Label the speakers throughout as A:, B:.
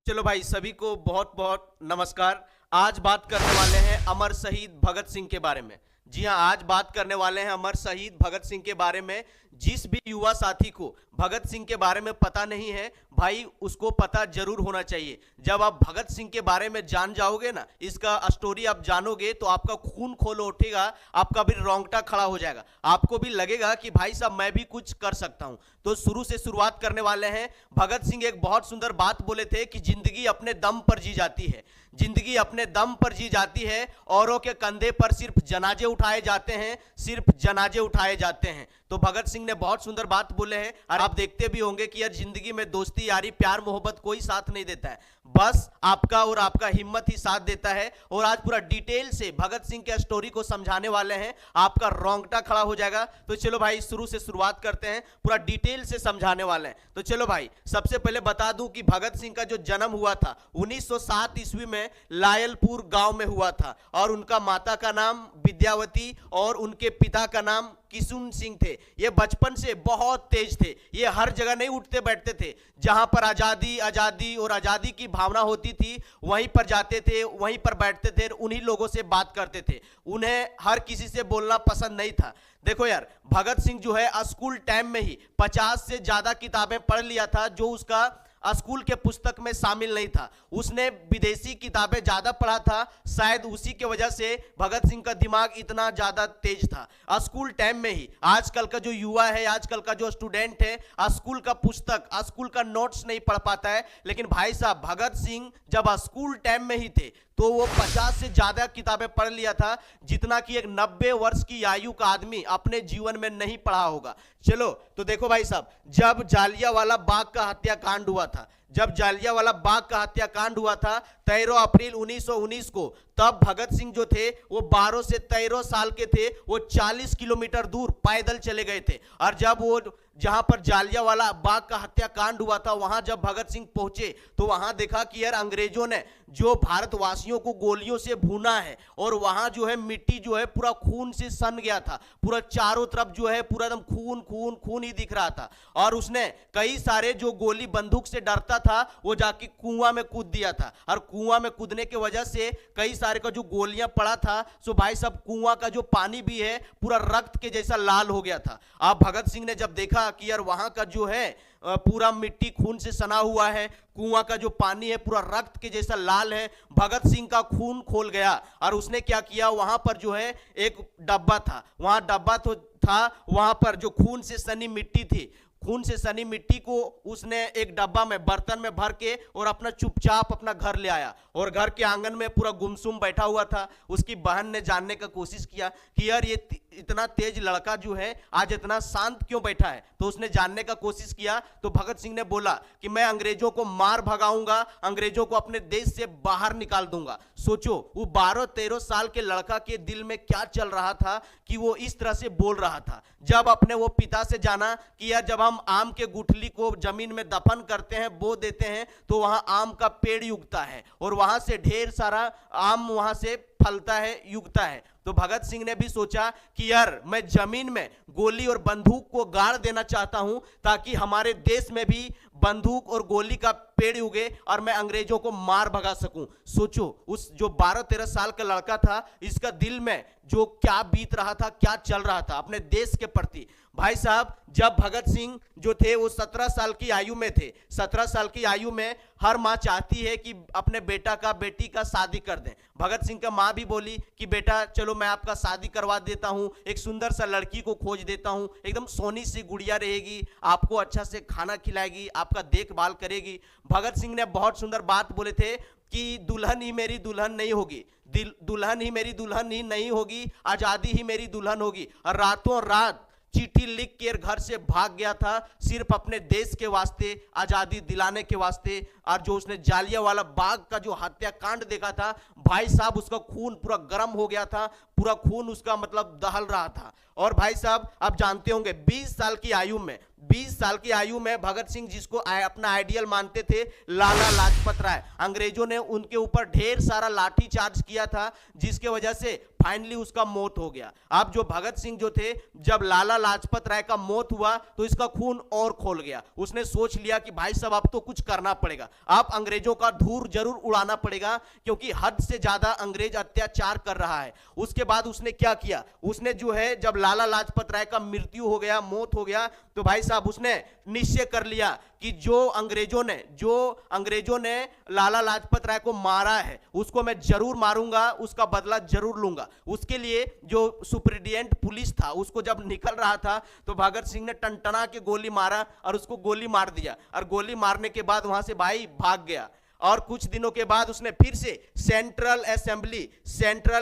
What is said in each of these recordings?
A: चलो भाई, सभी को बहुत बहुत नमस्कार। आज बात करने वाले हैं अमर शहीद भगत सिंह के बारे में। जी हाँ, आज बात करने वाले हैं अमर शहीद भगत सिंह के बारे में। जिस भी युवा साथी को भगत सिंह के बारे में पता नहीं है भाई, उसको पता जरूर होना चाहिए। जब आप भगत सिंह के बारे में जान जाओगे ना, इसका स्टोरी आप जानोगे तो आपका खून खोल उठेगा, आपका भी रोंगटा खड़ा हो जाएगा। आपको भी लगेगा कि भाई साहब मैं भी कुछ कर सकता हूं। तो शुरू से शुरुआत करने वाले हैं। भगत सिंह एक बहुत सुंदर बात बोले थे कि जिंदगी अपने दम पर जी जाती है। जिंदगी अपने दम पर जी जाती है। औरों के कंधे पर सिर्फ जनाजे उठाए जाते हैं, सिर्फ जनाजे उठाए जाते हैं। तो भगत सिंह ने बहुत सुंदर बात बोले हैं। और आप देखते भी होंगे कि यार, जिंदगी में दोस्ती यारी प्यार मोहब्बत कोई साथ नहीं देता है, बस आपका और आपका हिम्मत ही साथ देता है। और आज पूरा डिटेल से भगत सिंह के स्टोरी को समझाने वाले हैं, आपका रोंगटा खड़ा हो जाएगा। तो चलो भाई, शुरू से शुरुआत करते हैं, पूरा डिटेल से समझाने वाले हैं। तो चलो भाई, सबसे पहले बता दूं कि भगत सिंह का जो जन्म हुआ था 1907 ईस्वी में लायलपुर गांव में हुआ था। और उनका माता का नाम विद्यावती और उनके पिता का नाम किशुन सिंह थे। ये बचपन से बहुत तेज थे। ये हर जगह नहीं उठते बैठते थे। जहां पर आजादी आजादी और आजादी की भावना होती थी वहीं पर जाते थे, वहीं पर बैठते थे, उन्हीं लोगों से बात करते थे। उन्हें हर किसी से बोलना पसंद नहीं था। देखो यार, भगत सिंह जो है स्कूल टाइम में ही 50 से ज्यादा किताबें पढ़ लिया था, जो उसका स्कूल के पुस्तक में शामिल नहीं था। उसने विदेशी किताबें ज्यादा पढ़ा था, शायद उसी के वजह से भगत सिंह का दिमाग इतना ज्यादा तेज था। स्कूल टाइम में ही आजकल का जो युवा है, आजकल का जो स्टूडेंट है, स्कूल का पुस्तक, स्कूल का नोट्स नहीं पढ़ पाता है। लेकिन भाई साहब, भगत सिंह जब स्कूल टाइम में ही थे तो वो 50 से ज्यादा किताबें पढ़ लिया था, जितना कि एक 90 वर्ष की आयु का आदमी अपने जीवन में नहीं पढ़ा होगा। चलो तो देखो भाई साहब, जब जालियांवाला बाग का हत्याकांड हुआ था, जब जालियांवाला बाग का हत्याकांड हुआ था 13 अप्रैल 1919 को, तब भगत सिंह जो थे वो 12 से 13 साल के थे। वो 40 किलोमीटर दूर पैदल चले गए थे। और जब वो जहां पर जालियांवाला बाग का हत्याकांड हुआ था, वहां जब भगत सिंह पहुंचे तो वहां देखा कि यार, अंग्रेजों ने जो भारतवासियों को गोलियों से भूना है, और वहां जो है मिट्टी जो है पूरा खून से सन गया था। पूरा चारों तरफ जो है पूरा एकदम खून खून खून ही दिख रहा था। और उसने कई सारे जो गोली बंदूक से डरता था वो जाके कुआं में कूद दिया था। और कुआं में कूदने की वजह से कई सारे का जो गोलियां पड़ा था, सो भाई साहब, कुआं का जो पानी भी है पूरा रक्त के जैसा लाल हो गया था। अब भगत सिंह ने जब देखा कि यार, वहां का जो है पूरा मिट्टी खून से सना हुआ है, कुआं का जो पानी है पूरा रक्त के जैसा लाल है, भगत सिंह का खून खोल गया। और उसने क्या किया, वहां पर जो है एक डब्बा था, वहां डब्बा तो था, वहां पर जो खून से सनी मिट्टी थी, खून से सनी मिट्टी को उसने एक डब्बा में, बर्तन में भर के और अपना चुपचाप अपना घर ले आया। और घर के आंगन में पूरा गुमसुम बैठा हुआ था। उसकी बहन ने जानने का कोशिश किया कि यार, ये इतना तेज लड़का जो है आज इतना शांत क्यों बैठा है। तो उसने जानने का कोशिश किया तो भगत सिंह ने बोला कि मैं अंग्रेजों को मार भगाऊंगा, अंग्रेजों को अपने देश से बाहर निकाल दूंगा। सोचो, वो 12-13 साल के लड़का के दिल में क्या चल रहा था कि वो इस तरह से बोल रहा था। जब अपने वो पिता से जाना कि यार, जब हम आम के गुठली को जमीन में दफन करते हैं, बो देते हैं, तो वहां आम का पेड़ उगता है और वहां से ढेर सारा आम वहां से फलता है, उगता है। तो भगत सिंह ने भी सोचा कि यार, मैं जमीन में गोली और बंदूक को गाड़ देना चाहता हूं, ताकि हमारे देश में भी बंदूक और गोली का पेड़ उगे और मैं अंग्रेजों को मार भगा सकूं। सोचो, उस जो 12-13 साल का लड़का था, इसका दिल में जो क्या बीत रहा था, क्या चल रहा था अपने देश के प्रति। भाई साहब, जब भगत सिंह जो थे वो 17 साल की आयु में थे, 17 साल की आयु में हर मां चाहती है कि अपने बेटा का, बेटी का शादी कर दें। भगत सिंह का मां भी बोली कि बेटा चलो, मैं आपका शादी करवा देता हूं, एक सुंदर सा लड़की को खोज देता हूं, एकदम सोनी सी गुड़िया रहेगी, आपको अच्छा से खाना खिलाएगी, आपका देखभाल करेगी। भगत सिंह ने बहुत सुंदर बात बोले थे कि दुल्हन ही मेरी दुल्हन नहीं होगी, दुल्हन ही मेरी दुल्हन ही नहीं होगी, आजादी ही मेरी दुल्हन होगी। और रातों रात चिट्ठी लिख के घर से भाग गया था, सिर्फ अपने देश के वास्ते, आजादी दिलाने के वास्ते। और जो उसने जालियांवाला बाग का जो हत्याकांड देखा था, भाई साहब, उसका खून पूरा गर्म हो गया था, पूरा खून उसका मतलब दहल रहा था। और भाई साहब, आप जानते होंगे 20 साल की आयु में, 20 साल की आयु में भगत सिंह जिसको अपना आइडियल मानते थे, लाला लाजपत राय, अंग्रेजों ने उनके ऊपर ढेर सारा लाठी चार्ज किया था, जिसके वजह से फाइनली उसका मौत हो गया। अब जो भगत सिंह जो थे, जब लाला लाजपत राय का मौत हुआ तो इसका खून और खोल गया। उसने सोच लिया कि भाई साहब अब तो कुछ करना पड़ेगा, अब अंग्रेजों का धूर जरूर उड़ाना पड़ेगा, क्योंकि हद से ज्यादा अंग्रेज अत्याचार कर रहा है। उसके बाद उसने क्या किया, उसने जो है जब लाला लाजपत राय का मृत्यु हो गया, मौत हो गया, तो भाई साहब उसने निश्चय कर लिया कि जो अंग्रेजों ने लाला लाजपत राय को मारा है उसको मैं जरूर मारूंगा, उसका बदला जरूर लूंगा। उसके लिए जो सुप्रिटेंडेंट पुलिस था उसको जब निकल रहा था तो भगत सिंह ने टनटना के गोली मारा और उसको गोली मार दिया, और गोली मारने के बाद वहां से भाई भाग गया। और कुछ दिनों के बाद उसने फिर से सेंट्रल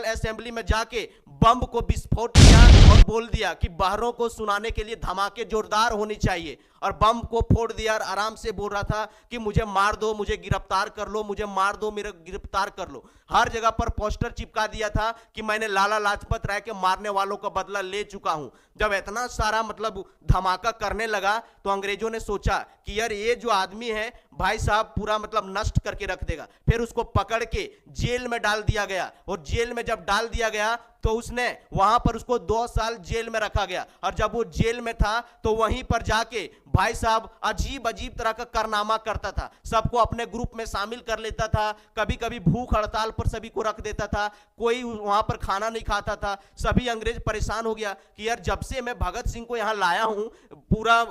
A: असेंबली में जाके बम को विस्फोट किया और बोल दिया कि बाहरों को सुनाने के लिए धमाके जोरदार होने चाहिए, और बम को फोड़ दिया और आराम से बोल रहा था कि मुझे मार दो, मुझे गिरफ्तार कर लो, मुझे मार दो, मेरे गिरफ्तार कर लो। हर जगह पर पोस्टर चिपका दिया था कि मैंने लाला लाजपत राय के मारने वालों का बदला ले चुका हूं। जब इतना सारा मतलब धमाका करने लगा तो अंग्रेजों ने सोचा कि यार ये जो आदमी है भाई साहब पूरा मतलब नष्ट करके रख देगा। फिर उसको पकड़ के जेल में डाल दिया गया, और जेल में जब डाल दिया गया तो उसने वहां पर उसको 2 साल जेल में रखा गया। और जब वो जेल में था तो वहीं पर जाके भाई साहब अजीब अजीब तरह का कारनामा करता था, सबको अपने ग्रुप में शामिल कर लेता था, कभी कभी भूख हड़ताल पर सभी को रख देता था, कोई वहां पर खाना नहीं खाता था। सभी अंग्रेज परेशान हो गया कि यार जब से मैं भगत सिंह को यहां लाया हूं पूरा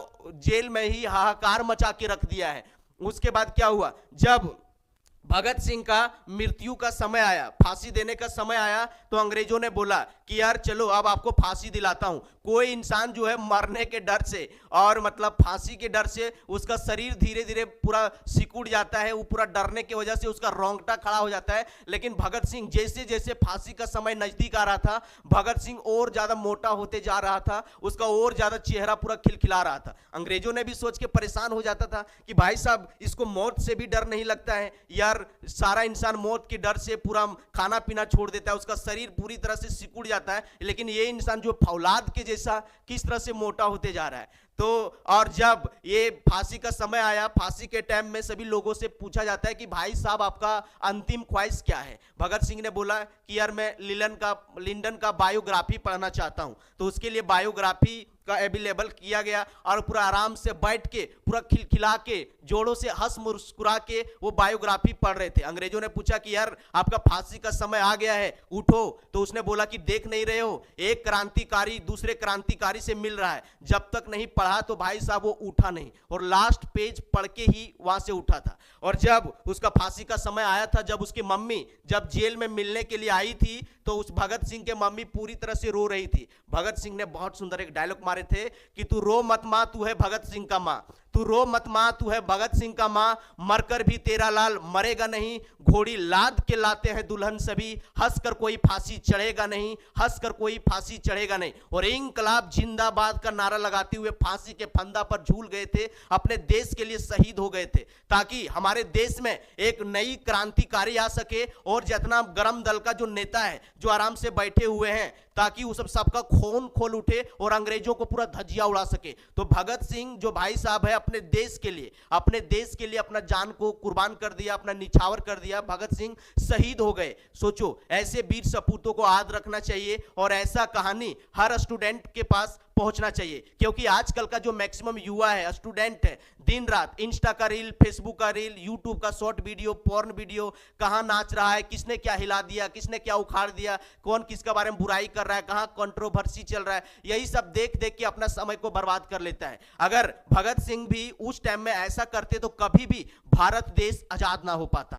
A: जेल में ही हाहाकार मचा के रख दिया है। उसके बाद क्या हुआ, जब भगत सिंह का मृत्यु का समय आया, फांसी देने का समय आया, तो अंग्रेजों ने बोला कि यार चलो अब आपको फांसी दिलाता हूं। कोई इंसान जो है मरने के डर से और मतलब फांसी के डर से उसका शरीर धीरे धीरे पूरा सिकुड़ जाता है, वो पूरा डरने की वजह से उसका रोंगटा खड़ा हो जाता है। लेकिन भगत सिंह जैसे जैसे फांसी का समय नजदीक आ रहा था, भगत सिंह और ज्यादा मोटा होते जा रहा था, उसका और ज्यादा चेहरा पूरा खिलखिला रहा था। अंग्रेजों ने भी सोच के परेशान हो जाता था कि भाई साहब इसको मौत से भी डर नहीं लगता है यार, सारा इंसान मौत के डर से पूरा खाना पीना छोड़ देता है, उसका शरीर पूरी तरह से सिकुड़ जाता है, लेकिन ये इंसान जो फौलाद के जैसा किस तरह से मोटा होते जा रहा है। तो और जब ये फांसी का समय आया, फांसी के टाइम में सभी लोगों से पूछा जाता है कि भाई साहब आपका अंतिम ख्वाहिश क्या है। भगत सिंह ने बोला कि यार मैं लिंडन का बायोग्राफी पढ़ना चाहता हूं। तो उसके लिए बायोग्राफी का अवेलेबल किया गया और पूरा आराम से बैठ के पूरा खिलखिला के जोड़ों से हंस मुस्कुरा के वो बायोग्राफी पढ़ रहे थे। अंग्रेजों ने पूछा कि यार आपका फांसी का समय आ गया है, उठो। तो उसने बोला कि देख नहीं रहे हो, एक क्रांतिकारी दूसरे क्रांतिकारी से मिल रहा है, जब तक नहीं पढ़ा तो भाई साहब वो उठा नहीं, और लास्ट पेज पढ़ के ही वहां से उठा था। और जब उसका फांसी का समय आया था, जब उसकी मम्मी जब जेल में मिलने के लिए आई थी तो उस भगत सिंह के मम्मी पूरी तरह से रो रही थी। भगत सिंह ने बहुत सुंदर एक डायलॉग मारे थे कि तू रो मत मां, तू है भगत सिंह का मां, तू रो मत मां, तू है भगत सिंह का मां, मरकर भी तेरा लाल मरेगा नहीं, घोड़ी लाद के लाते हैं दुल्हन सभी, हंसकर कोई फांसी चढ़ेगा नहीं, हंसकर कोई फांसी चढ़ेगा नहीं। और इंकलाब जिंदाबाद का नारा लगाते हुए फांसी के फंदा पर झूल गए थे, अपने देश के लिए शहीद हो गए थे, ताकि हमारे देश में एक नई क्रांतिकारी आ सके। और जितना गरम दल का जो नेता है जो आराम से बैठे हुए हैं, ताकि वो सबका खून खोल उठे और अंग्रेजों को पूरा धज्जियां उड़ा सके। तो भगत सिंह जो भाई साहब है अपने देश के लिए अपना जान को कुर्बान कर दिया, अपना निछावर कर दिया, भगत सिंह शहीद हो गए। सोचो, ऐसे वीर सपूतों को याद रखना चाहिए और ऐसा कहानी हर स्टूडेंट के पास पहुंचना चाहिए, क्योंकि आजकल का जो मैक्सिमम युवा है, स्टूडेंट है, दिन रात इंस्टा का रील, फेसबुक का रील, यूट्यूब का शॉर्ट वीडियो, पॉर्न वीडियो, कहां नाच रहा है, किसने क्या हिला दिया, किसने क्या उखाड़ दिया, कौन किसके बारे में बुराई कर रहा है, कहां कंट्रोवर्सी चल रहा है, यही सब देख देख के अपना समय को बर्बाद कर लेता है। अगर भगत सिंह भी उस टाइम में ऐसा करते तो कभी भी भारत देश आजाद ना हो पाता।